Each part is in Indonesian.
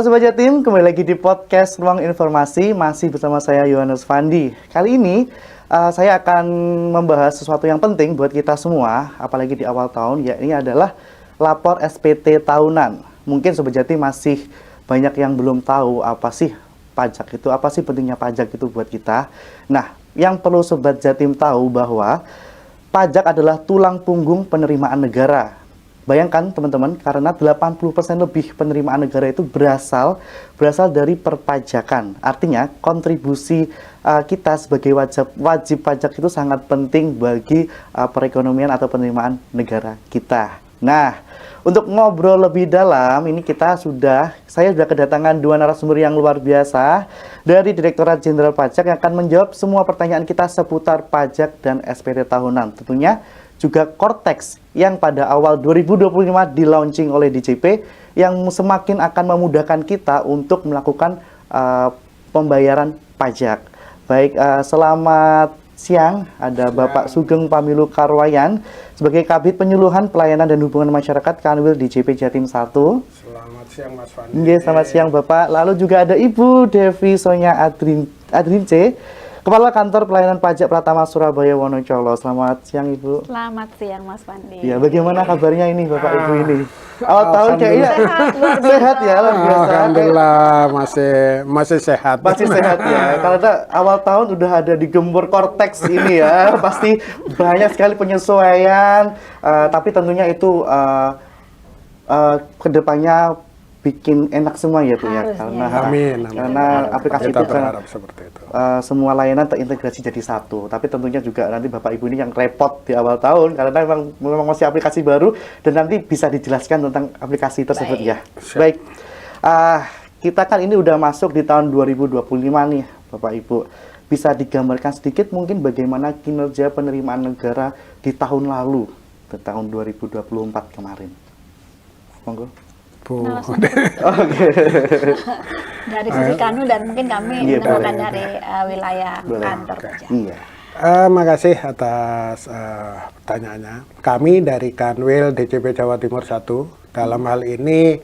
Halo Sobat Jatim, kembali lagi di podcast Ruang Informasi, masih bersama saya Yohanes Fandi. Kali ini saya akan membahas sesuatu yang penting buat kita semua, apalagi di awal tahun, yakni adalah lapor SPT tahunan. Mungkin Sobat Jatim masih banyak yang belum tahu apa sih pajak itu, apa sih pentingnya pajak itu buat kita. Nah, yang perlu Sobat Jatim tahu bahwa pajak adalah tulang punggung penerimaan negara. Bayangkan teman-teman, karena 80% lebih penerimaan negara itu berasal dari perpajakan. Artinya kontribusi kita sebagai wajib pajak itu sangat penting bagi perekonomian atau penerimaan negara kita. Nah, untuk ngobrol lebih dalam, ini saya sudah kedatangan dua narasumber yang luar biasa dari Direktorat Jenderal Pajak yang akan menjawab semua pertanyaan kita seputar pajak dan SPT tahunan. Tentunya juga Cortex yang pada awal 2025 di-launching oleh DJP yang semakin akan memudahkan kita untuk melakukan pembayaran pajak. Baik, selamat siang, ada Bapak Sugeng Pamilu Karwayan sebagai Kabid Penyuluhan Pelayanan dan Hubungan Masyarakat Kanwil DJP Jatim 1. Selamat siang Mas Fandi. Selamat siang Bapak. Lalu juga ada Ibu Devi Sonya Adrince, Kepala Kantor Pelayanan Pajak Pratama Surabaya Wonocolo. Selamat siang Ibu. Selamat siang Mas Fandi. Ya, bagaimana kabarnya ini Bapak Ibu ini? Awal tahun kayaknya sehat ya, luar biasa. Alhamdulillah masih sehat. Masih sehat ya. Karena awal tahun udah ada di gembur Cortex ini ya. Pasti banyak sekali penyesuaian, tapi tentunya itu kedepannya bikin enak semua ya Bu ya, karena aplikasi itu kan seperti itu. Semua layanan terintegrasi jadi satu. Tapi tentunya juga nanti Bapak Ibu ini yang repot di awal tahun karena memang masih aplikasi baru, dan nanti bisa dijelaskan tentang aplikasi tersebut. Baik. Baik, kita kan ini udah masuk di tahun 2025 nih Bapak Ibu. Bisa digambarkan sedikit mungkin bagaimana kinerja penerimaan negara di tahun lalu, di tahun 2024 kemarin. Monggo. Dari sisi Kanu dan mungkin kami menemukan dari wilayah kantor kerja. Makasih atas pertanyaannya. Kami dari Kanwil DJP Jawa Timur 1, dalam hal ini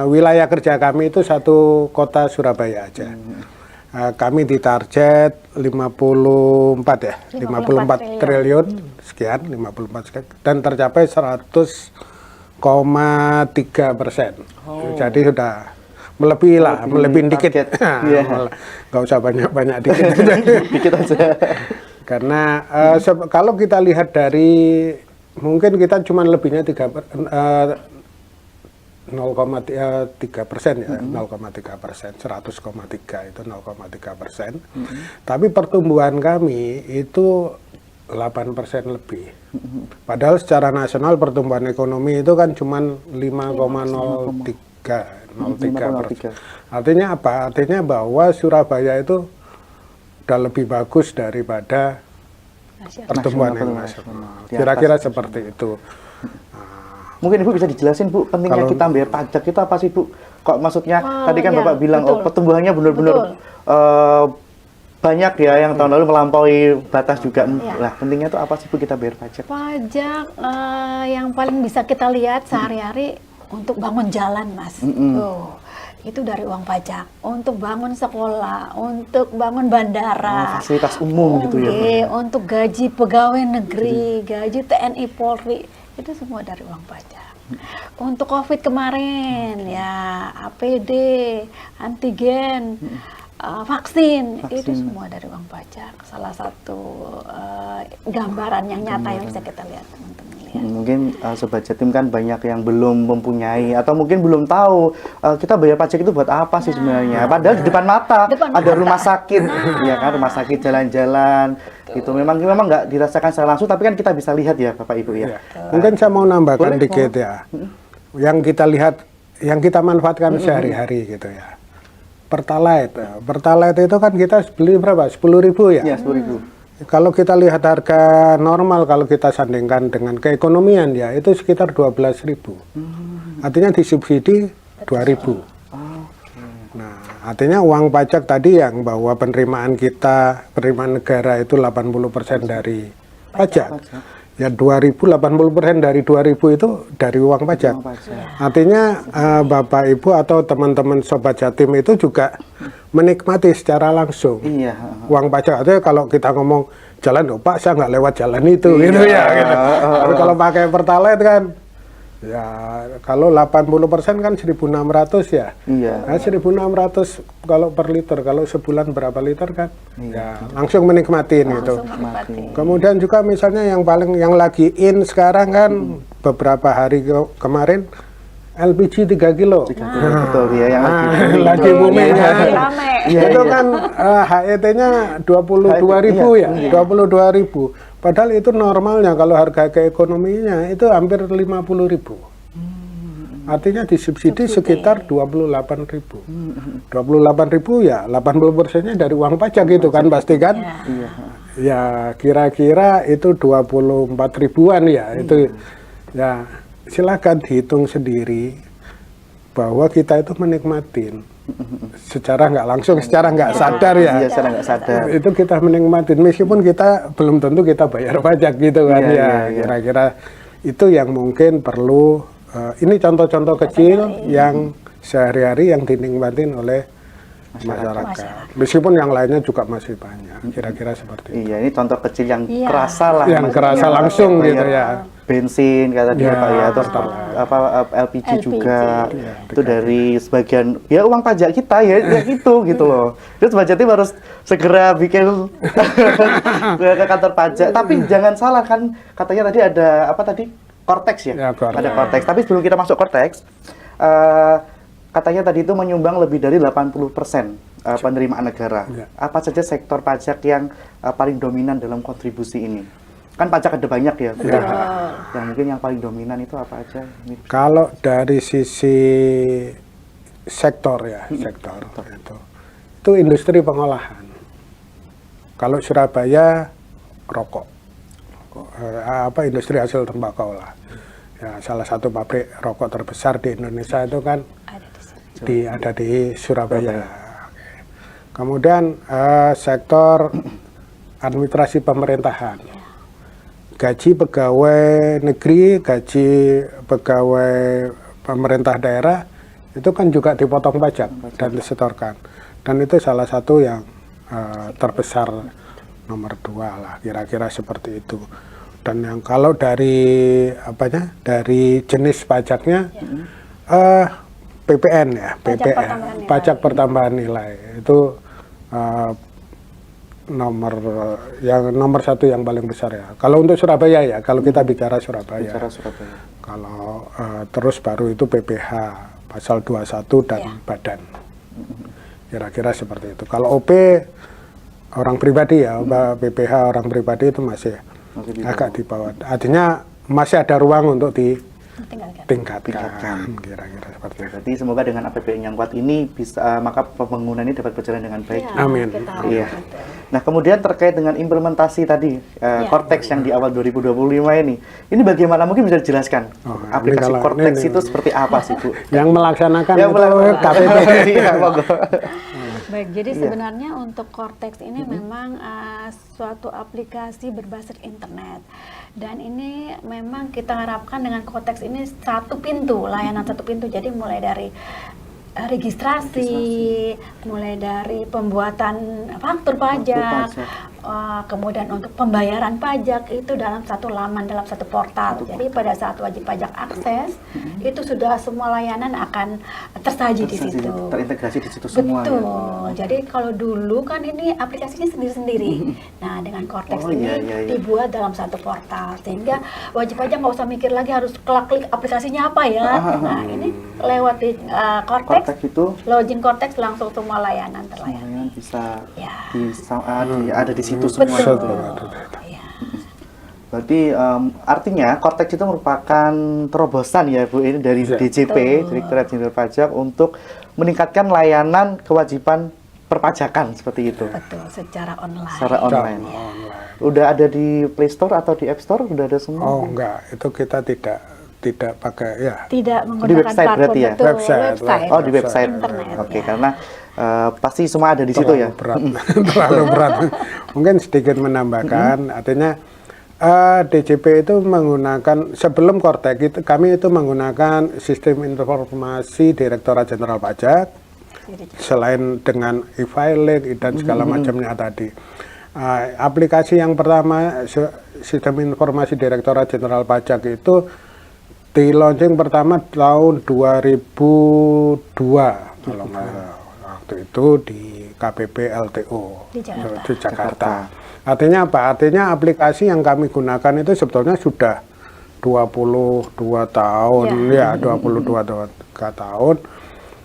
wilayah kerja kami itu satu kota Surabaya aja. Kami ditarget 54 triliun sekian, 54 sekian, dan tercapai 100,3%. Jadi sudah melebihi lah, melebihi dikit. Nggak usah banyak-banyak, dikit aja. Karena kalau kita lihat dari, mungkin kita cuma lebihnya 0,3% ya, 0,3%, 100,3 itu 0,3%. Tapi pertumbuhan kami itu 8% lebih. Padahal secara nasional pertumbuhan ekonomi itu kan cuma 5,03%. Artinya apa? Artinya bahwa Surabaya itu udah lebih bagus daripada pertumbuhan nasional. Kira-kira seperti itu. Mungkin Ibu bisa dijelasin Bu, pentingnya kita bayar pajak itu apa sih Bu? Kok maksudnya tadi kan Bapak bilang pertumbuhannya benar-benar banyak ya, yang tahun lalu melampaui batas juga. Lah, pentingnya itu apa sih Bu kita bayar pajak? Pajak yang paling bisa kita lihat sehari-hari untuk bangun jalan, Mas. Itu dari uang pajak. Untuk bangun sekolah, untuk bangun bandara, fasilitas umum gitu ya. Untuk gaji pegawai negeri, gaji TNI Polri, itu semua dari uang pajak. Untuk COVID kemarin ya, APD, antigen, vaksin, itu semua dari uang pajak. Salah satu gambaran yang nyata yang bisa kita lihat, teman-teman lihat. Mungkin Sobat Jatim kan banyak yang belum mempunyai atau mungkin belum tahu kita bayar pajak itu buat apa sih sebenarnya. Padahal di depan mata ada rumah sakit, ya kan, rumah sakit, jalan-jalan. Itu memang nggak dirasakan secara langsung, tapi kan kita bisa lihat ya Bapak Ibu ya. Mungkin saya mau nambahkan dikit ya. Yang kita lihat, yang kita manfaatkan sehari-hari gitu ya. Pertalite itu kan kita beli berapa? 10.000 ya? Iya, 10.000. Kalau kita lihat harga normal, kalau kita sandingkan dengan keekonomian ya, itu sekitar 12.000. Artinya disubsidi 2.000. Nah, artinya uang pajak tadi yang bahwa penerimaan negara itu 80% dari pajak. Ya 2000, 80% dari 2000 itu dari uang pajak. Uang pajak. Artinya Bapak Ibu atau teman-teman Sobat Jatim itu juga menikmati secara langsung Iya. uang pajak. Artinya kalau kita ngomong jalan, oh Pak saya nggak lewat jalan itu, gitu ya. Gitu. Tapi kalau pakai Pertalite kan, ya kalau 80% kan 1.600 ya. Iya. Nah, 1.600 kalau per liter, kalau sebulan berapa liter kan? Ya langsung menikmatin gitu. Langsung menikmati. Kemudian juga misalnya yang lagi in sekarang kan beberapa hari kemarin LPG 3 kilo. 3 kilo, betul ya, yang lagi booming Lagi ya. rame. Iya, Itu iya. kan HET-nya 22.000 ya, 22.000. Padahal itu normalnya kalau harga keekonominya itu hampir 50.000. Artinya disubsidi sekitar 28.000. 28.000 ya 80%-nya dari uang pajak gitu kan pasti kan? Iya. Ya kira-kira itu 24 ribuan ya itu ya silakan dihitung sendiri bahwa kita itu menikmatin secara nggak langsung, secara nggak sadar ya. Iya, secara nggak sadar. Itu kita menikmatin meskipun kita belum tentu kita bayar pajak gitu kan Iya, ya. iya, iya. Kira-kira itu yang mungkin perlu ini contoh-contoh kecil yang sehari-hari yang dinikmatin oleh masyarakat. Meskipun yang lainnya juga masih banyak. Kira-kira seperti itu. Iya, ini contoh kecil yang Iya. kerasa lah. Yang Mas. kerasa Yang langsung bayar gitu ya. Bensin kata dia Ya, Pak ya, terus betul. LPG LPG. juga. Iya, Itu dari sebagian ya uang pajak kita ya, ya itu gitu loh. Terus Sobat Jatim harus segera bikin ke kantor pajak. Tapi jangan salah kan katanya tadi ada apa tadi? Cortex ya? Ya, Cortex. Ada Cortex. Tapi sebelum kita masuk Cortex, katanya tadi itu menyumbang lebih dari 80% penerimaan negara. Ya. Apa saja sektor pajak yang paling dominan dalam kontribusi ini? Kan pajak ada banyak ya. Ya. Yang mungkin yang paling dominan itu apa aja? Ini Kalau dari sisi sektor ya, sektor itu industri pengolahan. Kalau Surabaya rokok, industri hasil tembakau lah. Ya, salah satu pabrik rokok terbesar di Indonesia itu kan Ada di sini. ada di Surabaya. Oke. Kemudian sektor administrasi pemerintahan, gaji pegawai negeri, gaji pegawai pemerintah daerah itu kan juga dipotong pajak dan disetorkan. Dan itu salah satu yang terbesar nomor 2 lah, kira-kira seperti itu. Dan yang kalau dari dari jenis pajaknya PPN ya, pajak pertambahan nilai itu nomor 1 yang paling besar ya. Kalau untuk Surabaya ya, kalau kita bicara Surabaya. bicara Surabaya. Kalau terus baru itu PPH pasal 21 dan badan. Kira-kira seperti itu. Kalau OP orang pribadi ya, PPH orang pribadi itu masih agak di bawah. Artinya masih ada ruang untuk ditingkatkan. Kira-kira seperti itu. Jadi semoga dengan APBN yang kuat ini bisa maka pembangunan ini dapat berjalan dengan baik. Ya, Amin. kita harapkan Iya. itu. Nah, kemudian terkait dengan implementasi tadi Cortex yang di awal 2025 ini bagaimana mungkin bisa dijelaskan? Oh, ini Aplikasi kalau- Cortex ini- itu seperti apa sih, Bu? Yang melaksanakan Ya, itu KPP. Iya, monggo. Baik, jadi Iya. sebenarnya untuk Cortex ini memang suatu aplikasi berbasis internet. Dan ini memang kita harapkan dengan Cortex ini layanan satu pintu. Jadi mulai dari registrasi, mulai dari pembuatan faktur pajak, kemudian untuk pembayaran pajak itu dalam satu laman, dalam satu portal. Jadi pada saat wajib pajak akses, itu sudah semua layanan akan tersaji di situ. Terintegrasi di situ semua. Betul. Ya. Jadi kalau dulu kan ini aplikasinya sendiri-sendiri. Nah, dengan Cortex Oh, ini iya. dibuat dalam satu portal sehingga wajib pajak nggak usah mikir lagi harus klik aplikasinya apa ya. Nah, ini lewat di Cortex, itu login Cortex langsung semua layanan terlayani. semuanya bisa Ya. ada di situ semua. Betul. gitu ya. Ya. Berarti artinya Cortex itu merupakan terobosan ya Bu ini dari DJP, Direktorat Jenderal Pajak untuk meningkatkan layanan kewajiban perpajakan seperti itu. Betul, secara online. Secara online. Udah ada di Play Store atau di App Store? Udah ada semua? Oh enggak, itu kita tidak pakai ya. Tidak Di menggunakan website platform, berarti ya? betul, Website. Oh, di website. Internet, Oke, ya. karena pasti semua ada di situ ya. Berat, terlalu berat. Mungkin sedikit menambahkan, artinya DJP itu menggunakan, sebelum Kortek itu kami itu menggunakan sistem informasi Direktorat Jenderal Pajak, selain dengan e-filing dan segala macamnya tadi. Aplikasi yang pertama, sistem informasi Direktorat Jenderal Pajak itu di launching pertama tahun 2002 kalau nggak salah. Waktu itu di KPP LTO Di Jakarta. di Jakarta. Artinya apa? Artinya aplikasi yang kami gunakan itu sebetulnya sudah 22 tahun, ya 22 tahun,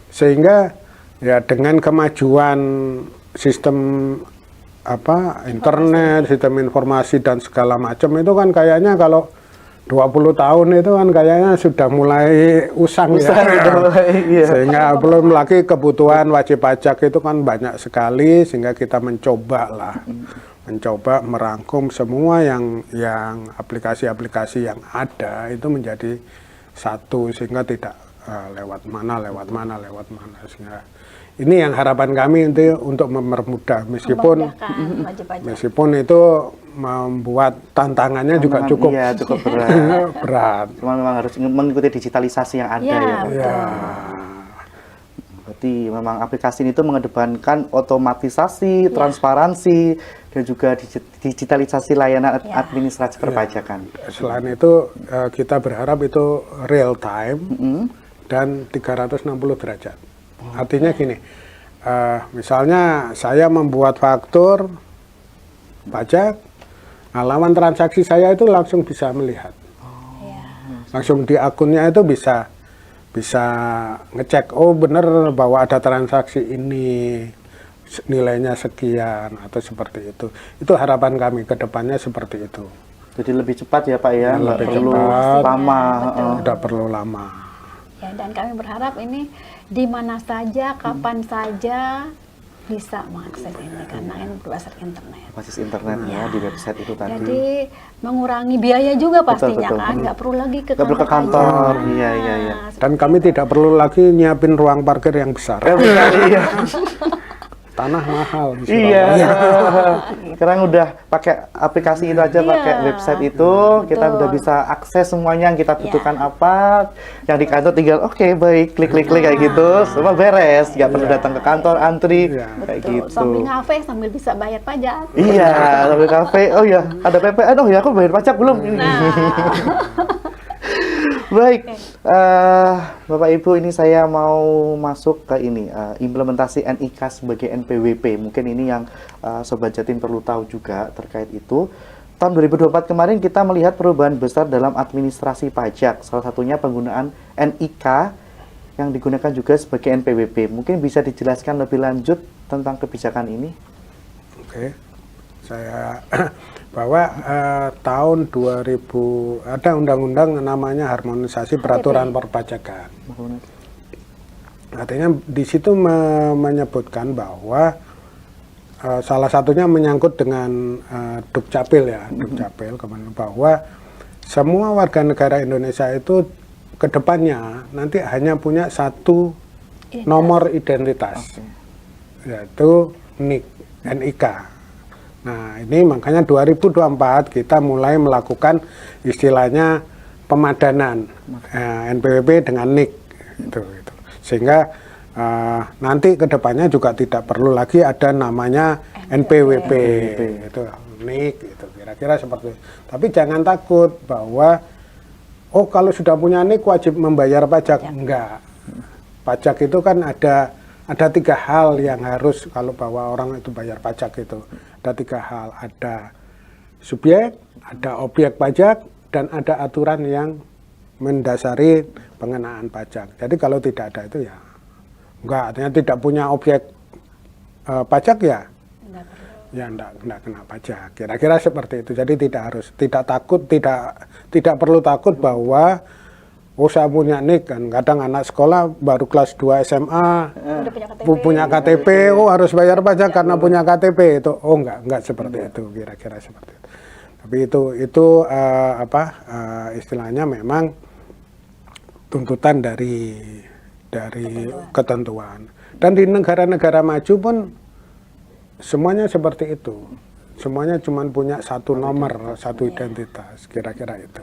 sehingga ya dengan kemajuan sistem internet, sistem informasi dan segala macam itu kan kayaknya kalau 20 tahun itu kan kayaknya sudah mulai usang ya. Iya. Sehingga belum lagi kebutuhan wajib pajak itu kan banyak sekali, sehingga kita mencoba merangkum semua yang aplikasi-aplikasi yang ada itu menjadi satu, sehingga tidak lewat mana. Sehingga ini yang harapan kami untuk mempermudah, meskipun itu membuat tantangannya juga cukup berat. Cuma memang harus mengikuti digitalisasi yang ada ya. Ya. Berarti memang aplikasi ini tuh mengedepankan otomatisasi, transparansi, dan juga digitalisasi layanan administrasi perpajakan. Selain itu kita berharap itu real time dan 360 derajat. Artinya gini, misalnya saya membuat faktur pajak, lawan transaksi saya itu langsung bisa melihat, langsung di akunnya itu bisa ngecek, oh benar bahwa ada transaksi ini, nilainya sekian atau seperti itu. Itu harapan kami ke depannya seperti itu. Jadi lebih cepat ya Pak ya, nggak perlu lama. Tidak perlu lama. Ya, dan kami berharap ini di mana saja, kapan saja bisa mengakses ini karena ini berbasis internet. Basis internet ya di website itu tadi. Jadi mengurangi biaya juga pastinya betul. kan, nggak perlu lagi ke Nggak perlu ke kantor. Iya. Dan kami tidak perlu lagi nyiapin ruang parkir yang besar. Iya. Tanah mahal di Iya. Surabaya. Sekarang udah pakai aplikasi itu aja, pakai website itu, kita udah bisa akses semuanya yang kita butuhkan apa. Yang di kantor tinggal baik, klik kayak gitu, semua beres, nggak perlu datang ke kantor antri kayak gitu. Sambil ngafe sambil bisa bayar pajak. Iya, sambil kafe. Oh ya, ada PPN. Oh ya, aku bayar pajak belum? Baik, Bapak Ibu, ini saya mau masuk ke ini implementasi NIK sebagai NPWP. Mungkin ini yang Sobat Jatim perlu tahu juga terkait itu. Tahun 2024 kemarin kita melihat perubahan besar dalam administrasi pajak. Salah satunya penggunaan NIK yang digunakan juga sebagai NPWP. Mungkin bisa dijelaskan lebih lanjut tentang kebijakan ini? Oke, saya bahwa tahun 2000 ada undang-undang namanya harmonisasi peraturan perpajakan. Artinya di situ menyebutkan bahwa salah satunya menyangkut dengan Dukcapil ya, Dukcapil bahwa semua warga negara Indonesia itu kedepannya nanti hanya punya satu nomor identitas, yaitu NIK. Nah, ini makanya 2024 kita mulai melakukan istilahnya pemadanan NPWP dengan NIK itu. Sehingga nanti kedepannya juga tidak perlu lagi ada namanya NPWP itu NIK itu kira-kira seperti itu. Tapi jangan takut bahwa kalau sudah punya NIK wajib membayar pajak. Enggak. Pajak itu kan ada 3 hal yang harus kalau bahwa orang itu bayar pajak itu. Ada 3 hal, ada subjek, ada objek pajak, dan ada aturan yang mendasari pengenaan pajak. Jadi kalau tidak ada itu ya enggak, artinya tidak punya objek pajak ya enggak kena pajak. Kira-kira seperti itu. Jadi tidak perlu takut bahwa saya punya NIK kan, kadang anak sekolah baru kelas 2 SMA punya KTP, harus bayar pajak karena punya KTP itu. Enggak seperti itu, kira-kira seperti itu. Tapi itu istilahnya memang tuntutan dari ketentuan. Dan di negara-negara maju pun semuanya seperti itu. semuanya cuma punya satu nomor, satu identitas, kira-kira itu.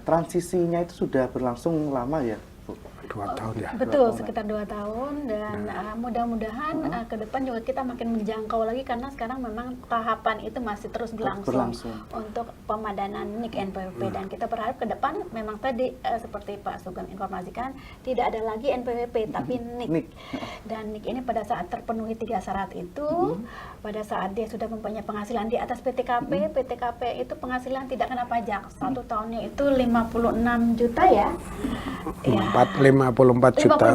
Transisinya itu sudah berlangsung lama ya, Bu? 2 tahun ya. Betul, sekitar 2 tahun dan mudah-mudahan ke depan juga kita makin menjangkau lagi karena sekarang memang tahapan itu masih terus berlangsung untuk pemadanan NIK NPWP dan kita berharap ke depan memang tadi seperti Pak Sugeng informasikan tidak ada lagi NPWP tapi NIK. Dan NIK ini pada saat terpenuhi 3 syarat itu, pada saat dia sudah mempunyai penghasilan di atas PTKP, PTKP itu penghasilan tidak kena pajak. 1 tahunnya itu 56 juta ya. 54 juta.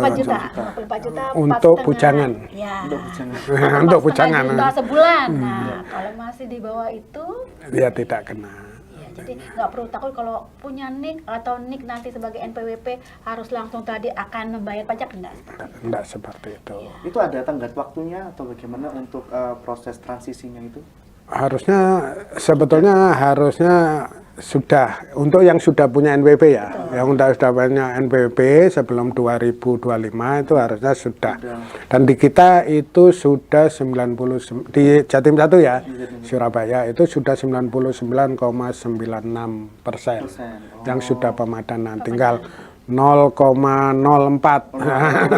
54 juta Untuk pas bujangan. Ya. Untuk bujangan. Juta sebulan. Nah, kalau masih di bawah itu Dia tidak kena. ya, jadi nggak perlu takut kalau punya NIK atau NIK nanti sebagai NPWP harus langsung tadi akan membayar pajak, Enggak seperti itu. Itu ada tenggat waktunya atau bagaimana untuk proses transisinya itu? Sebetulnya harusnya sudah, untuk yang sudah punya NPWP ya, yang sudah punya NPWP sebelum 2025 itu harusnya sudah. Dan di kita itu sudah 90, di Jatim 1 ya, Surabaya itu sudah 99,96% yang sudah pemadanan, tinggal 0,04.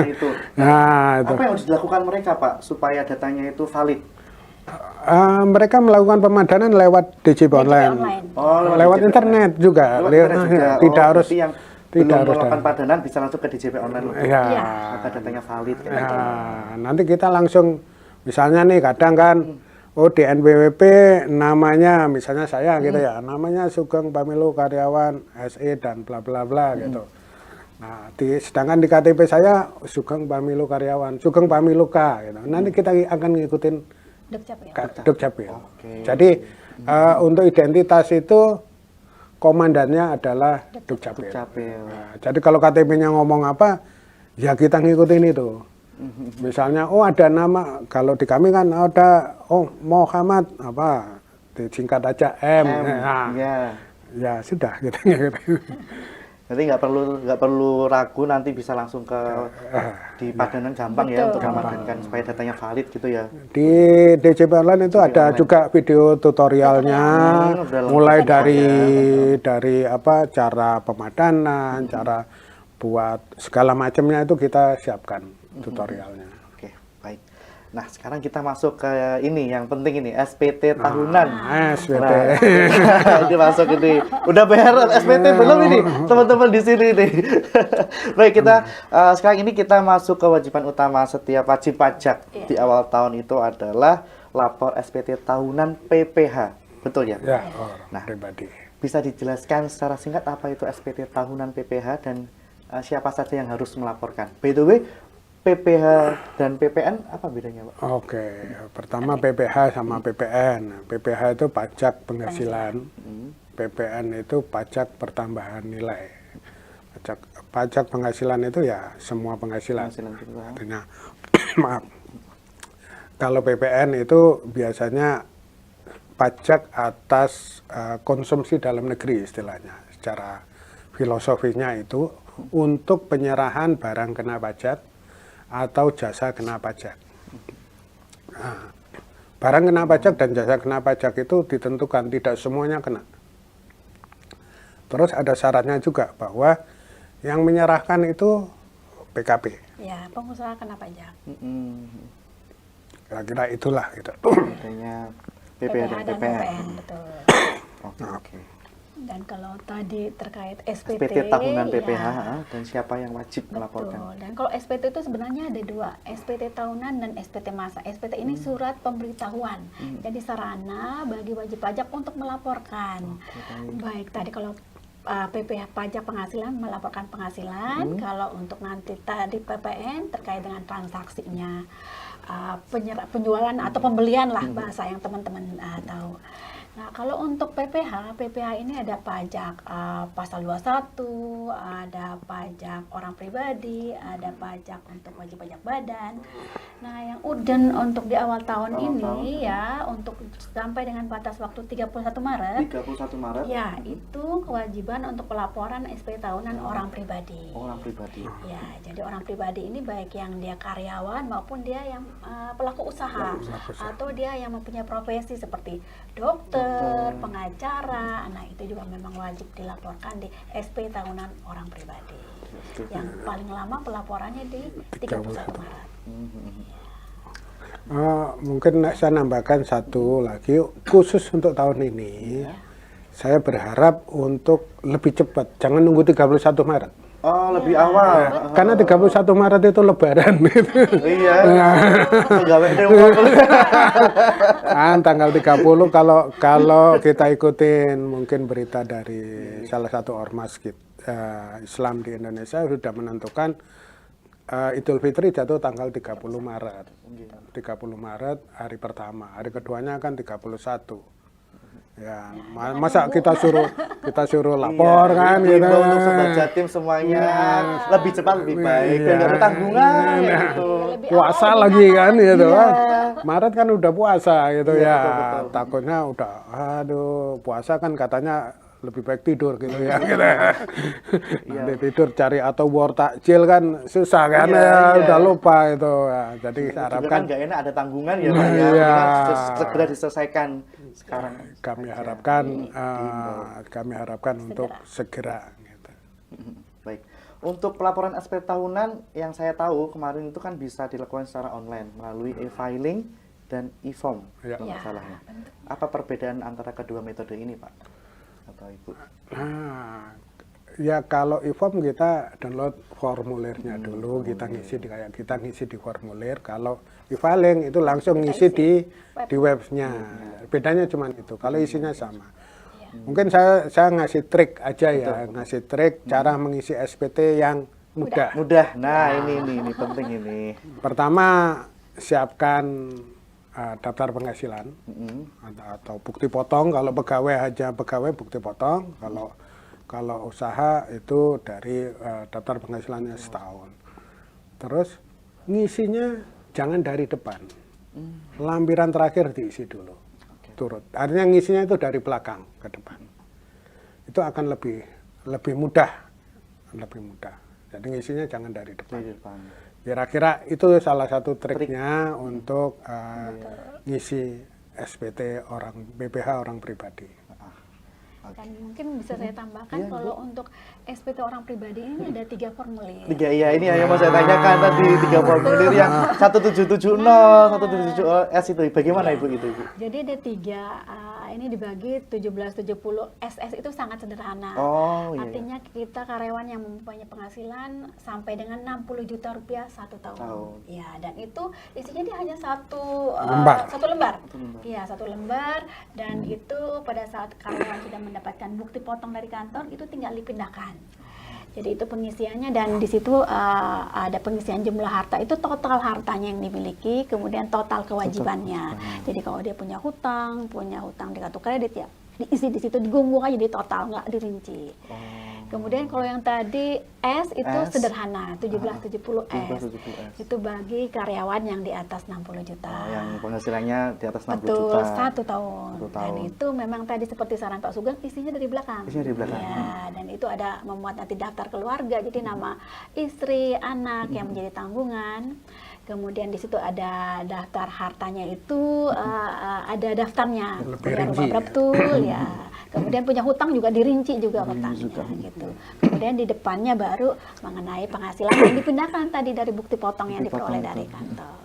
Itu. Nah, itu. Apa yang harus dilakukan mereka, Pak, supaya datanya itu valid? Mereka melakukan pemadanan lewat DJP online. Oh, lewat DJP internet juga. Lewat internet juga. Tidak harus berarti yang tidak belum harus melakukan padanan bisa langsung ke DJP online untuk ya. maka datanya valid. Ya, nanti kita langsung misalnya nih kadang kan di NPWP namanya misalnya saya gitu ya, namanya Sugeng Pamilu Karyawan SE dan bla bla bla gitu. Nah, sedangkan di KTP saya Sugeng Pamilu Karyawan, Sugeng Pamilu K gitu. Nanti kita akan ngikutin Dukcapil. Jadi untuk identitas itu komandannya adalah Dukcapil. Nah, jadi kalau KTP-nya ngomong apa, ya kita ngikutin itu. Misalnya, ada nama, kalau di kami kan ada, Muhammad apa, disingkat aja M. Nah, ya sudah gitu. Jadi nggak perlu ragu, nanti bisa langsung ke di padanan gampang ya untuk memadankan supaya datanya valid gitu ya. Di DJP Online itu ada juga video tutorialnya, mulai dari apa cara pemadanan, cara buat segala macamnya itu kita siapkan tutorialnya. Oke, baik. Nah, sekarang kita masuk ke ini yang penting ini, SPT tahunan. SPT. Nah, ini masuk ini. Udah bayar SPT belum ini? Teman-teman di sini nih. Baik, kita sekarang ini kita masuk ke kewajiban utama setiap wajib pajak di awal tahun itu adalah lapor SPT tahunan PPH. Betul ya? Ya, nah, pribadi. Bisa dijelaskan secara singkat apa itu SPT tahunan PPH dan siapa saja yang harus melaporkan? By the way, PPH dan PPN apa bedanya, Pak? Oke, pertama PPH sama PPN. PPH itu pajak penghasilan, PPN itu pajak pertambahan nilai. Pajak penghasilan itu ya semua penghasilan. Artinya, maaf, kalau PPN itu biasanya pajak atas konsumsi dalam negeri istilahnya. Secara filosofinya itu untuk penyerahan barang kena pajak atau jasa kena pajak. Nah, barang kena pajak dan jasa kena pajak itu ditentukan, tidak semuanya kena. Terus ada syaratnya juga bahwa yang menyerahkan itu PKP. Ya, pengusaha kena pajak. Kira-kira itulah gitu. Bedanya PPH dan PPN. Betul. Oke. Dan kalau tadi terkait SPT tahunan PPH dan siapa yang wajib melaporkan? Betul. Dan kalau SPT itu sebenarnya ada 2, SPT tahunan dan SPT masa. SPT ini surat pemberitahuan. Jadi sarana bagi wajib pajak untuk melaporkan. Baik, tadi kalau PPH pajak penghasilan melaporkan penghasilan, kalau untuk nanti tadi PPN terkait dengan transaksinya, penjualan atau pembelian lah bahasa yang teman-teman tahu. Nah, kalau untuk PPH ini ada pajak pasal 21, ada pajak orang pribadi, ada pajak untuk wajib pajak badan. Nah, yang uden untuk di awal tahun Awal ini tahun. ya, untuk sampai dengan batas waktu 31 Maret, 31 Maret. ya itu kewajiban untuk pelaporan SPT tahunan orang pribadi. Orang pribadi. Ya, jadi orang pribadi ini baik yang dia karyawan maupun dia yang pelaku usaha atau dia yang mempunyai profesi seperti dokter, pengacara. Nah, itu juga memang wajib dilaporkan di SPT tahunan orang pribadi. Yang paling lama pelaporannya di 31 Maret. Mungkin saya nambahkan satu lagi khusus untuk tahun ini. Saya berharap untuk lebih cepat, jangan nunggu 31 Maret. Oh, lebih awal. Karena 31 Maret itu lebaran gitu. Iya. Pegawai dewan. Tanggal 30 kalau kita ikutin mungkin berita dari salah satu ormas Islam di Indonesia sudah menentukan Idul Fitri jatuh tanggal 30 Maret. 30 Maret hari pertama, hari keduanya kan 31. Ya, masa kita suruh lapor kan gitu. Untuk sobat Jatim semuanya lebih cepat lebih baik dan nggak ada tanggungan ya gitu. Puasa lagi kan gitu kan. Maret kan udah puasa gitu Iya, ya. betul. Takutnya udah aduh, puasa kan katanya lebih baik tidur gitu ya gitu. Nanti tidur cari atau war takjil kan susah kan ya, udah lupa itu ya. Jadi Juga harapkan kan nggak enak ada tanggungan ya Pak ya. Iya. Segera diselesaikan sekarang. kami harapkan untuk segera gitu. Baik. Untuk pelaporan SPT tahunan yang saya tahu kemarin itu kan bisa dilakukan secara online melalui e-filing dan e-form Ya. kalau nggak Ya, salah ya. Apa perbedaan antara kedua metode ini Pak? Atau Ibu? Nah, ya kalau e-form kita download formulirnya dulu, kita ngisi di formulir. Kalau e-filing itu langsung ngisi di webnya. Bedanya cuma itu. Kalau isinya sama. Mungkin saya ngasih trik aja ya, ngasih trik cara mengisi SPT yang mudah. Mudah. Nah, ini penting ini. Pertama, siapkan daftar penghasilan atau bukti potong. Kalau pegawai bukti potong. Kalau usaha itu dari daftar penghasilannya setahun. Terus ngisinya jangan dari depan. Lampiran terakhir diisi dulu. Turut. Artinya ngisinya itu dari belakang ke depan. Itu akan lebih mudah. Jadi ngisinya jangan dari depan. Di depan. Kira-kira itu salah satu triknya untuk ngisi SPT BPH orang pribadi. Dan mungkin bisa saya tambahkan kalau untuk SPT orang pribadi ini ada 3 formulir. Iya, ini yang mau saya tanyakan tadi 3 formulir yang 1770, 177S itu. Bagaimana Ibu itu? Ibu? Jadi ada 3, ini dibagi 1770 SS itu sangat sederhana. Oh, iya. Artinya kita karyawan yang mempunyai penghasilan sampai dengan 60 juta rupiah 1 tahun. Ya, dan itu isinya dia hanya satu lembar. Iya, 1 lembar, dan itu pada saat karyawan sudah mendapatkan bukti potong dari kantor itu tinggal dipindahkan. Jadi itu pengisiannya, dan di situ ada pengisian jumlah harta, itu total hartanya yang dimiliki, kemudian total kewajibannya. Jadi kalau dia punya hutang di kartu kredit ya diisi di situ, digunggung aja di total, nggak dirinci. Kemudian kalau yang tadi S itu sederhana, 1770S. Itu bagi karyawan yang di atas 60 juta. Yang penghasilannya di atas 60 Betul, juta. 1 tahun. Dan itu memang tadi seperti saran Pak Sugeng, isinya dari belakang. Isinya dari belakang. Ya, dan itu ada memuat nanti daftar keluarga, jadi nama istri, anak yang menjadi tanggungan. Kemudian di situ ada daftar hartanya itu, ada daftarnya. Punya rumah berapa betul ya. Kemudian punya hutang juga dirinci juga hutangnya gitu. Kemudian di depannya baru mengenai penghasilan yang dipindahkan tadi dari bukti potong yang diperoleh dari kantor.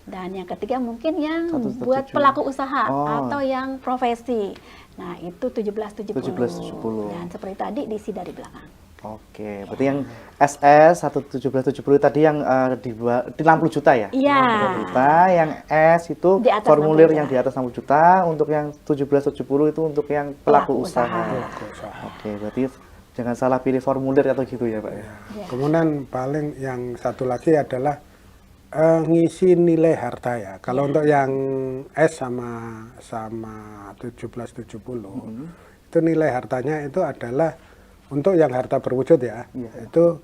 Dan yang ketiga mungkin yang buat pelaku usaha atau yang profesi. Nah, itu 1770. Dan seperti tadi diisi dari belakang. Oke, berarti yang SS 1770 tadi yang di 60 juta ya? Iya. 60 juta, yang S itu Di atas formulir 60 juta. yang di atas 60 juta, untuk yang 1770 itu untuk yang pelaku usaha. Oke, berarti jangan salah pilih formulir atau gitu ya Pak ya? Kemudian paling yang satu lagi adalah ngisi nilai harta ya. Kalau untuk yang S sama 1770 itu nilai hartanya itu adalah untuk yang harta berwujud ya. Itu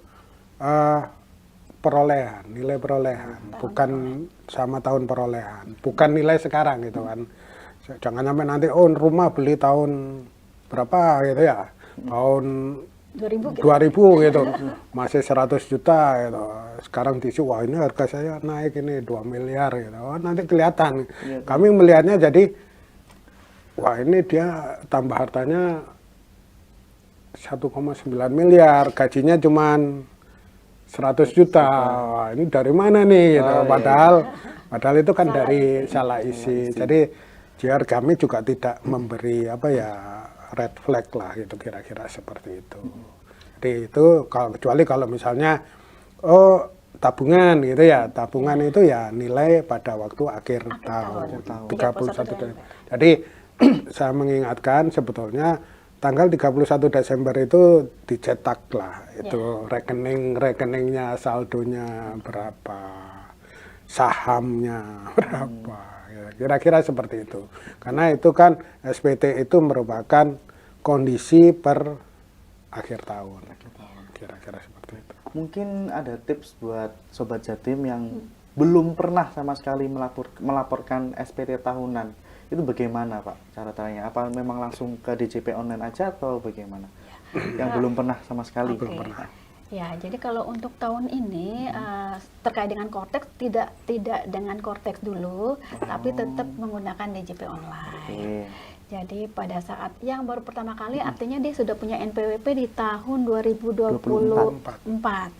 nilai perolehan, bukan sama tahun perolehan, bukan nilai sekarang gitu kan. Jangan sampai nanti rumah beli tahun berapa gitu ya, tahun 2000 gitu. 2000 gitu, masih 100 juta gitu. Sekarang diisi, wah ini harga saya naik ini 2 miliar gitu. Nanti kelihatan. Kami melihatnya jadi, wah ini dia tambah hartanya 1,9 miliar, gajinya cuman 100 juta. Wah, ini dari mana nih gitu. Padahal itu kan dari salah isi. Jadi JR kami juga tidak memberi red flag lah gitu, kira-kira seperti itu. Jadi itu kecuali kalau misalnya tabungan gitu ya. Tabungan itu ya nilai pada waktu akhir tahun 31 Desember. Jadi saya mengingatkan sebetulnya tanggal 31 Desember itu dicetak lah itu rekeningnya, saldonya berapa, sahamnya berapa, kira-kira seperti itu. Karena itu kan SPT itu merupakan kondisi per akhir tahun, kira-kira seperti itu. Mungkin ada tips buat Sobat Jatim yang belum pernah sama sekali melaporkan SPT tahunan. Itu bagaimana Pak cara-caranya? Apa memang langsung ke DJP online aja atau bagaimana? Yang belum pernah sama sekali. Belum pernah. Ya, jadi kalau untuk tahun ini terkait dengan Kortex tidak dengan Kortex dulu, tapi tetap menggunakan DJP online. Jadi pada saat yang baru pertama kali artinya dia sudah punya NPWP di tahun 2024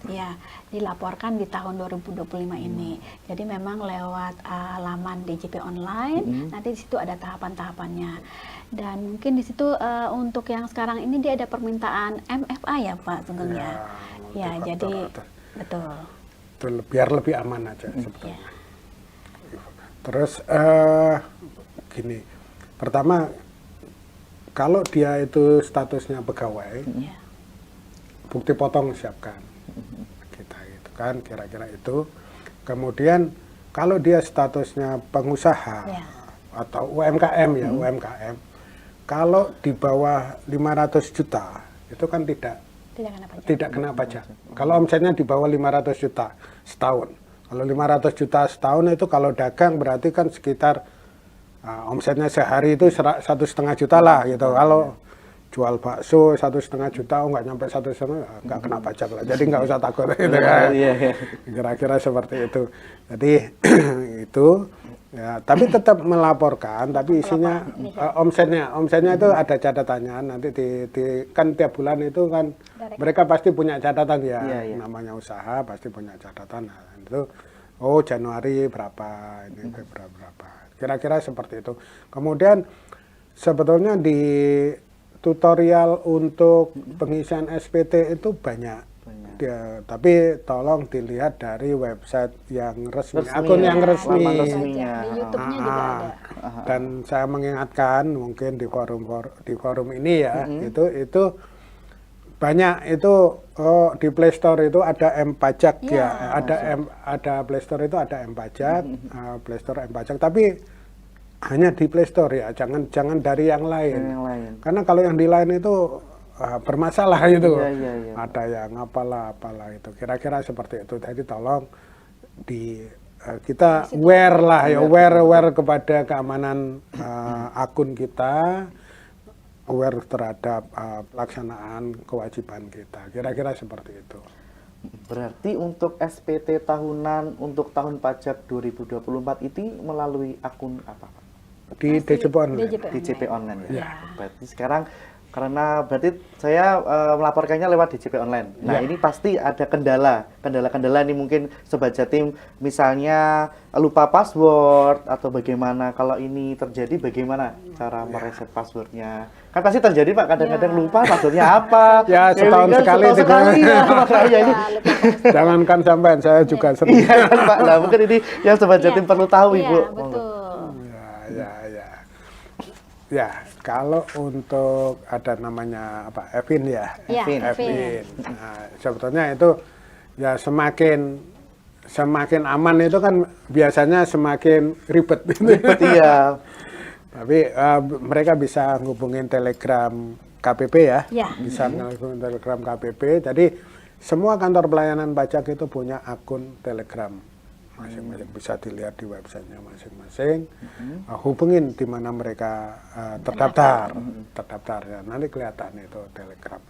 ya, dilaporkan di tahun 2025 ini. Jadi memang lewat laman DJP online, nanti di situ ada tahapan-tahapannya. Dan mungkin di situ untuk yang sekarang ini dia ada permintaan MFA ya Pak Sugeng ya. Jadi betul. Biar lebih aman aja sebetulnya. Terus gini, pertama kalau dia itu statusnya pegawai, bukti potong siapkan, kita itu kan kira-kira itu. Kemudian kalau dia statusnya pengusaha atau UMKM UMKM, kalau di bawah 500 juta itu kan tidak kena pajak. Kalau omsetnya di bawah 500 juta setahun. Kalau 500 juta setahun itu kalau dagang berarti kan sekitar omsetnya sehari itu 1,5 juta lah gitu. Kalau jual bakso 1,5 juta, nggak nyampe 1,5, nggak kena pajak lah. Jadi nggak usah takut gitu kan. Kira-kira seperti itu. Jadi itu ya, tapi tetap melaporkan, tapi isinya omsetnya itu ada catatannya. Nanti kan tiap bulan itu kan mereka pasti punya catatan ya. Namanya usaha pasti punya catatan. Nah, itu Januari berapa, ini Februari berapa. Kira-kira seperti itu. Kemudian sebetulnya di tutorial untuk pengisian SPT itu banyak. Tapi tolong dilihat dari website yang resmi, akun yang resmi. Di YouTube-nya juga ada. Dan saya mengingatkan mungkin di forum ini ya, itu banyak itu di Play Store itu ada M-Pajak ada Play Store itu ada M-Pajak, Play Store M-Pajak, tapi hanya di Play Store ya, jangan dari yang lain. Karena kalau yang di lain itu bermasalah gitu. Ada yang apalah itu. Kira-kira seperti itu. Jadi tolong kita aware kepada keamanan akun kita, aware terhadap pelaksanaan kewajiban kita. Kira-kira seperti itu. Berarti untuk SPT tahunan untuk tahun pajak 2024 itu melalui akun apa Pak? Di DJP Online. DJP Online ya. Berarti sekarang karena berarti saya melaporkannya lewat DJP Online. Nah, ini pasti ada kendala ini mungkin Sobat Jatim misalnya lupa password atau bagaimana. Kalau ini terjadi bagaimana cara mereset passwordnya? Kan pasti terjadi Pak, kadang-kadang lupa passwordnya apa. Ya, setahun sekali ya, makanya ini. Jangankan sampean, saya juga sering. Iya kan Pak, nah mungkin ini yang Sobat Jatim perlu tahu Ibu. Betul. Ya, kalau untuk ada namanya Evin ya, Evin. Nah, sebetulnya itu ya semakin aman itu kan biasanya semakin ribet. Iya. Tapi mereka bisa hubungin Telegram KPP ya, bisa hubungin Telegram KPP. Jadi semua kantor pelayanan pajak itu punya akun Telegram masing-masing, bisa dilihat di websitenya masing-masing. Hubungin di mana mereka terdaftar ya, nanti kelihatan itu Telegram.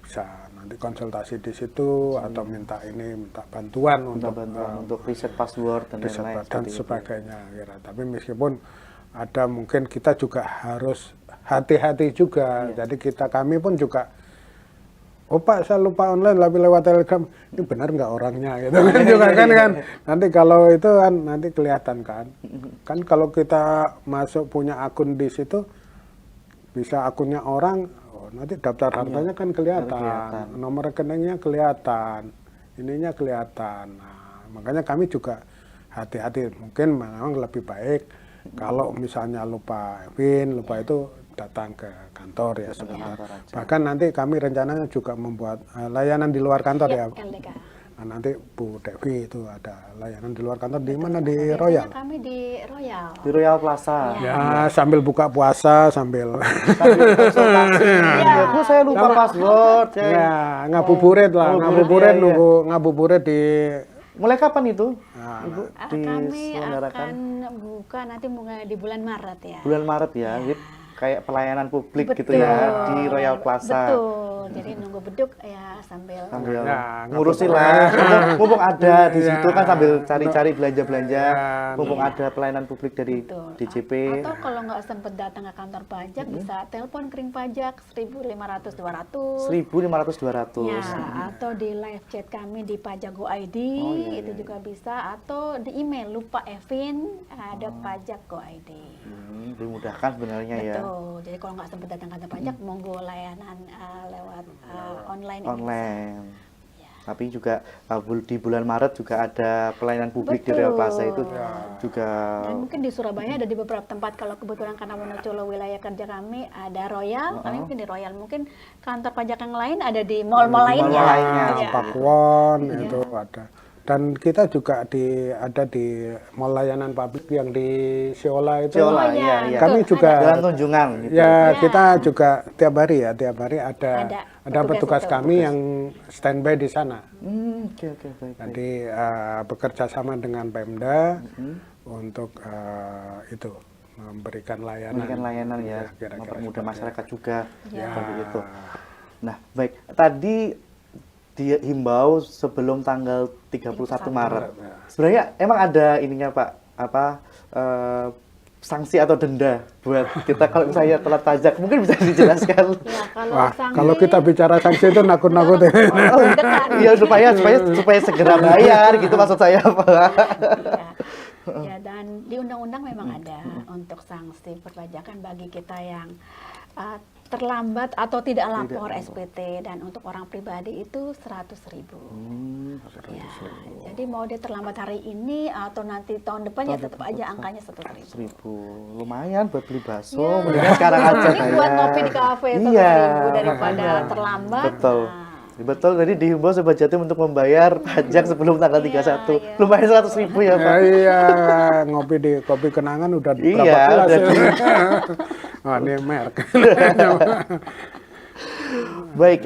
Bisa nanti konsultasi di situ atau minta bantuan untuk reset password dan riset lain-lain dan seperti itu. sebagainya kira. Tapi meskipun ada mungkin kita juga harus hati-hati juga. Jadi kami pun juga, oh Pak, saya lupa online tapi lewat Telegram, ini benar nggak orangnya gitu kan juga kan. Nanti kalau itu kan nanti kelihatan kan. Kan kalau kita masuk punya akun di situ, bisa akunnya orang, oh, nanti daftar hartanya kan kelihatan, nomor rekeningnya kelihatan, ininya kelihatan. Nah, makanya kami juga hati-hati. Mungkin memang lebih baik kalau misalnya lupa PIN, lupa itu datang ke kantor ya sebentar. Bahkan nanti kami rencananya juga membuat layanan di luar kantor ya. LDK. Nah, nanti Bu Devi itu ada layanan di luar kantor di mana, di Royal. Kami di Royal. Di Royal Plaza. Ya, sambil buka puasa sambil Konsultasi. Ya, Bu, saya lupa password. ya ngabuburit lah, ngabuburit nunggu ngabuburit di. Mulai kapan itu? Nah, Ibu Kami diselenggarakan akan buka nanti mulai di bulan Maret ya. bulan Maret ya. Jadi kayak pelayanan publik gitu Betul. ya di Royal Plaza. Betul. Jadi nunggu beduk ya sambil Ya, ngurusin lah. Mumpung ada di situ kan sambil cari-cari belanja-belanja. Mumpung ada pelayanan publik dari Betul. DJP. Atau kalau nggak sempat datang ke kantor pajak bisa telepon kering pajak 1.500-200. 1.500-200. Ya, atau di live chat kami di Pajak Go ID itu juga bisa, atau di email lupa Evin pajak Go ID. Dimudahkan sebenarnya ya. Betul. Jadi kalau nggak sempat datang kantor pajak, monggo layanan lewat online. ini Online. bisa. Tapi juga di bulan Maret juga ada pelayanan publik di Royal Plaza itu juga. Dan mungkin di Surabaya ada di beberapa tempat, kalau kebetulan karena Wonocolo wilayah kerja kami ada Royal, kami mungkin di Royal, mungkin kantor pajak yang lain ada di mall-mall lainnya. mall lainnya. Ya. Pakuwon itu ada. Dan kita juga ada di mall layanan publik yang di Siola itu. Siola, Oh, iya. iya. Kami Tuh, juga Jalan Tunjungan gitu. ya, kita juga tiap hari ada Ada petugas petugas kami yang standby di sana. Oke, baik. Jadi bekerja sama dengan Pemda untuk itu memberikan layanan. Memberikan layanan ya, kira-kira mempermudah seperti masyarakat juga Ya. seperti itu. Nah, baik. Tadi dihimbau sebelum tanggal 31 Maret. Sebenarnya emang ada ininya Pak, sanksi atau denda buat kita kalau misalnya telat pajak, mungkin bisa dijelaskan. Ya, kalau Wah, sanksi, kalau kita bicara sanksi itu nakut-nakutin. Iya, supaya segera bayar gitu maksud saya Pak. ya, dan di undang-undang memang ada untuk sanksi perpajakan bagi kita yang terlambat atau tidak lapor SPT, dan untuk orang pribadi itu 100.000. Ya, jadi mau dia terlambat hari ini atau nanti tahun depan ya tetap aja angkanya 100.000. 1.000. Lumayan buat beli bakso, Ya. mendingan sekarang aja Ini buat ngopi di kafe 100.000 daripada terlambat. Betul. Nah, Betul, tadi dihimbau Sobat Jatim untuk membayar pajak sebelum tanggal 31. iya. Lumayan 100.000 ya Pak. Iya, ngopi di Kopi Kenangan udah berapa Iya, kelas udah ya? Wah, ini merek. Baik,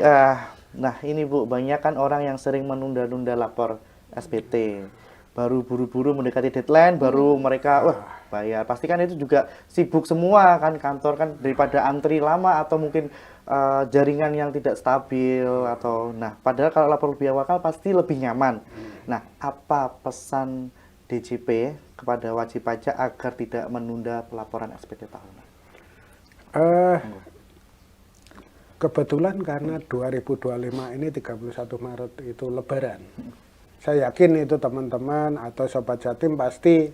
nah ini Bu, banyak kan orang yang sering menunda-nunda lapor SPT. Baru buru-buru mendekati deadline, baru mereka bayar. Pasti kan itu juga sibuk semua kan, kantor kan, daripada antri lama atau mungkin jaringan yang tidak stabil atau padahal kalau lapor lebih awal pasti lebih nyaman. Nah, apa pesan DJP kepada wajib pajak agar tidak menunda pelaporan SPT tahunan? Kebetulan karena 2025 ini 31 Maret itu Lebaran. Saya yakin itu teman-teman atau Sobat Jatim pasti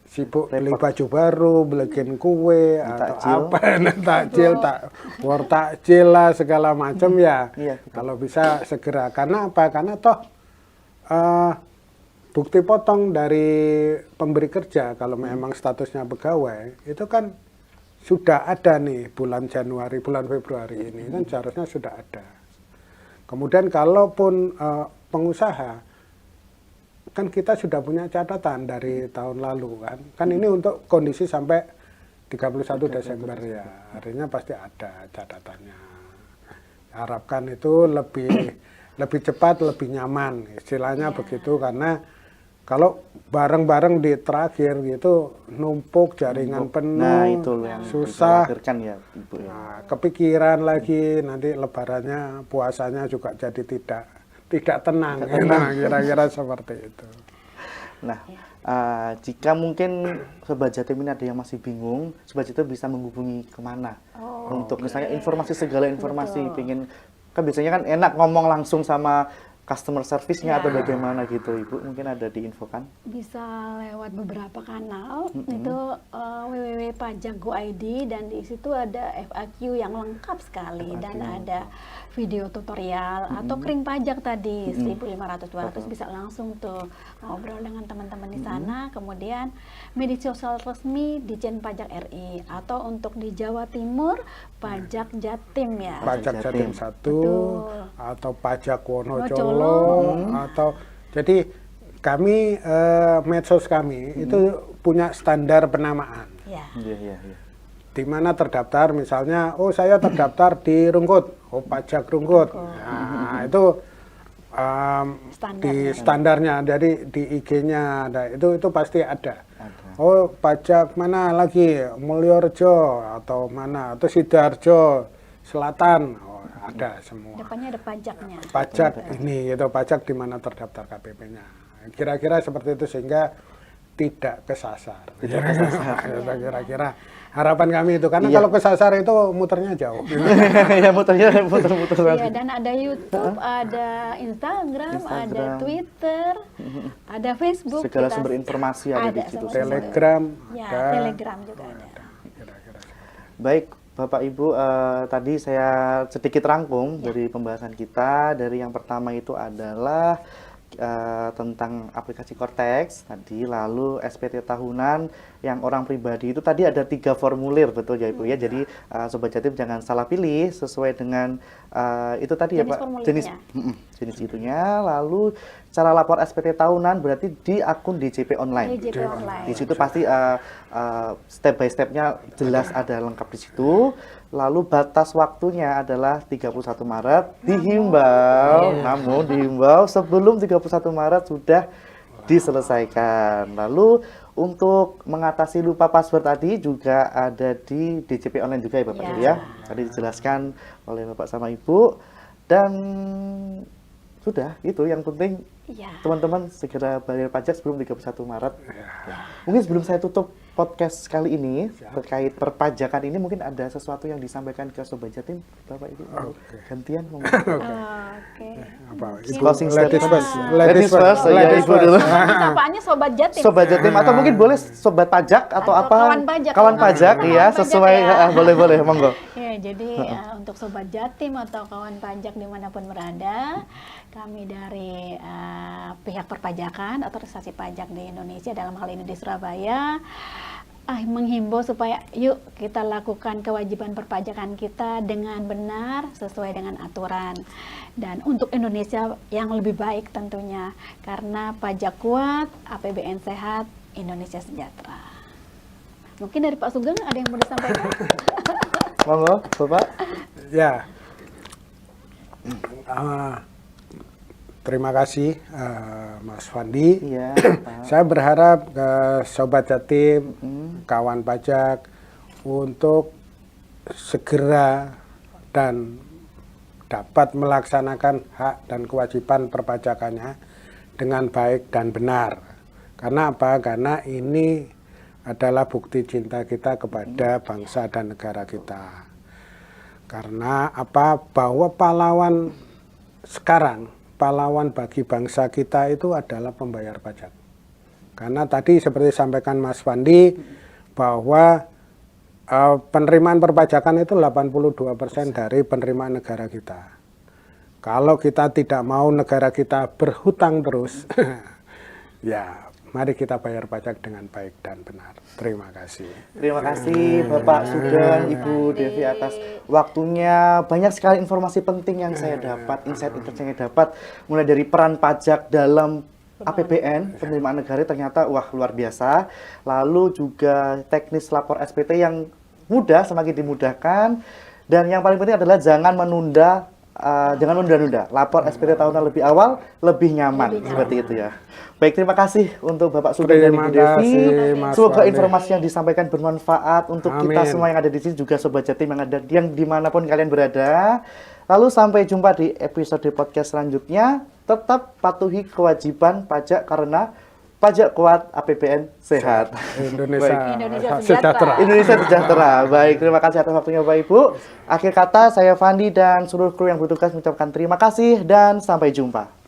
sibuk beli baju baru, beliin kue atau takjil, war takjil lah segala macam ya. Iya, kalau bisa segera. Karena apa? Karena toh bukti potong dari pemberi kerja kalau memang statusnya pegawai itu kan sudah ada nih bulan Januari, bulan Februari ini kan seharusnya sudah ada. Kemudian kalaupun pengusaha, kan kita sudah punya catatan dari tahun lalu kan ini untuk kondisi sampai 31 Desember ya, artinya pasti ada catatannya. Harapkan itu lebih lebih cepat, lebih nyaman, istilahnya Iya. begitu. Karena kalau bareng-bareng di terakhir gitu numpuk jaringan penuh, Nah, itu loh yang susah. dikhawatirkan ya, Ibu ya. Nah, kepikiran lagi nanti lebarannya, puasanya juga jadi tidak tenang. Nah, kira-kira seperti itu. Nah, jika mungkin Sobat Jatim ini ada yang masih bingung, Sobat Jatim bisa menghubungi kemana? Untuk misalnya informasi, segala informasi, pengen, kan biasanya kan enak ngomong langsung sama customer service-nya atau bagaimana gitu, Ibu, mungkin ada diinfokan? Bisa lewat beberapa kanal, itu www.pajak.go.id, dan di situ ada FAQ yang lengkap sekali, dan ada video tutorial atau kering pajak tadi 1.500-200, bisa langsung tuh ngobrol dengan teman-teman di sana. Kemudian media sosial resmi Ditjen Pajak RI, atau untuk di Jawa Timur Pajak Jatim ya. Pajak Jatim 1 Betul. atau Pajak Wonocolo, Wonocolo. atau jadi kami medsos kami itu punya standar penamaan. Ya. Iya, iya, iya. Di mana terdaftar, misalnya, oh saya terdaftar di Rungkut, oh Pajak Rungkut. Nah, itu di standarnya, jadi di IG-nya ada, itu pasti ada. Oh pajak mana lagi, Mulyorejo atau mana, atau Sidoarjo Selatan, oh ada semua. Depannya ada pajaknya. Pajak ini, itu pajak di mana terdaftar KPP-nya. Kira-kira seperti itu sehingga tidak kesasar. Tidak kesasar. Kira-kira harapan kami itu, karena kalau kesasar itu muternya jauh. Ya, muter-muter. Iya, dan ada YouTube, ada Instagram, ada Twitter, ada Facebook. Segala sumber informasi ada di situ. Telegram, Ya, ada. Telegram juga ada. Kira-kira. Baik, Bapak Ibu, tadi saya sedikit rangkum dari pembahasan kita. Dari yang pertama itu adalah tentang aplikasi Cortex tadi, lalu SPT tahunan yang orang pribadi itu tadi ada 3 formulir, betul ya Ibu ya. Jadi Sobat Jatim jangan salah pilih sesuai dengan itu tadi ya Jenis Pak, formulirnya. jenis itunya. Lalu cara lapor SPT tahunan berarti di akun DJP online. DJP online. Di situ pasti step by stepnya jelas ada lengkap di situ. Lalu batas waktunya adalah 31 Maret. Namun dihimbau sebelum 31 Maret sudah diselesaikan. Lalu untuk mengatasi lupa password tadi juga ada di DJP online juga ya Bapak Ibu ya. Tadi dijelaskan oleh Bapak sama Ibu. Dan sudah, itu yang penting Iya. teman-teman segera bayar pajak sebelum 31 Maret. Ya. Mungkin sebelum saya tutup podcast kali ini terkait perpajakan ini, mungkin ada sesuatu yang disampaikan ke Sobat Jatim, Bapak Ibu. Gantian ngomong. Oke. Apa? Closing Ladies statement. first. Ladies first, ya Ibu dulu. Tampaknya Sobat Jatim. Sobat Jatim, atau mungkin boleh Sobat Pajak atau apa? kawan pajak. Kawan pajak, iya, Kawan pajak sesuai. ya. Boleh, monggo. Ya, jadi untuk Sobat Jatim atau kawan pajak dimanapun berada, kami dari pihak perpajakan, otorisasi pajak di Indonesia, dalam hal ini di Surabaya, menghimbau supaya yuk kita lakukan kewajiban perpajakan kita dengan benar sesuai dengan aturan, dan untuk Indonesia yang lebih baik tentunya, karena pajak kuat, APBN sehat, Indonesia sejahtera. Mungkin dari Pak Sugeng ada yang mau disampaikan? Monggo, Bapak. Ya, terima kasih Mas Fandi. Iya, Saya berharap Sobat Jatim, kawan pajak untuk segera dan dapat melaksanakan hak dan kewajiban perpajakannya dengan baik dan benar. Karena apa? Karena ini adalah bukti cinta kita kepada bangsa dan negara kita. Karena apa? Bahwa pahlawan sekarang, pahlawan bagi bangsa kita itu adalah pembayar pajak. Karena tadi seperti disampaikan Mas Fandi, bahwa penerimaan perpajakan itu 82% dari penerimaan negara kita. Kalau kita tidak mau negara kita berhutang terus, ya mari kita bayar pajak dengan baik dan benar. Terima kasih. Terima kasih Bapak Sugeng, Ibu Devi atas waktunya. Banyak sekali informasi penting yang saya dapat, insight-insight yang saya dapat, mulai dari peran pajak dalam APBN, penerimaan negara, ternyata wah luar biasa. Lalu juga teknis lapor SPT yang mudah, semakin dimudahkan. Dan yang paling penting adalah jangan menunda jangan menunda-nunda. Lapor SPT tahunan lebih awal, lebih nyaman. Seperti itu ya. Baik, terima kasih untuk Bapak Sugeng dan Ibu Devi. Mas Semoga Fandi. informasi yang disampaikan bermanfaat untuk kita Amin. semua yang ada di sini, juga Sobat Jatim yang dimanapun kalian berada. Lalu sampai jumpa di episode podcast selanjutnya. Tetap patuhi kewajiban pajak karena pajak kuat, APBN sehat. Indonesia, Indonesia sejahtera. Indonesia sejahtera. Baik, terima kasih atas waktunya Bapak Ibu. Akhir kata, saya Fandi dan seluruh kru yang bertugas mengucapkan terima kasih dan sampai jumpa.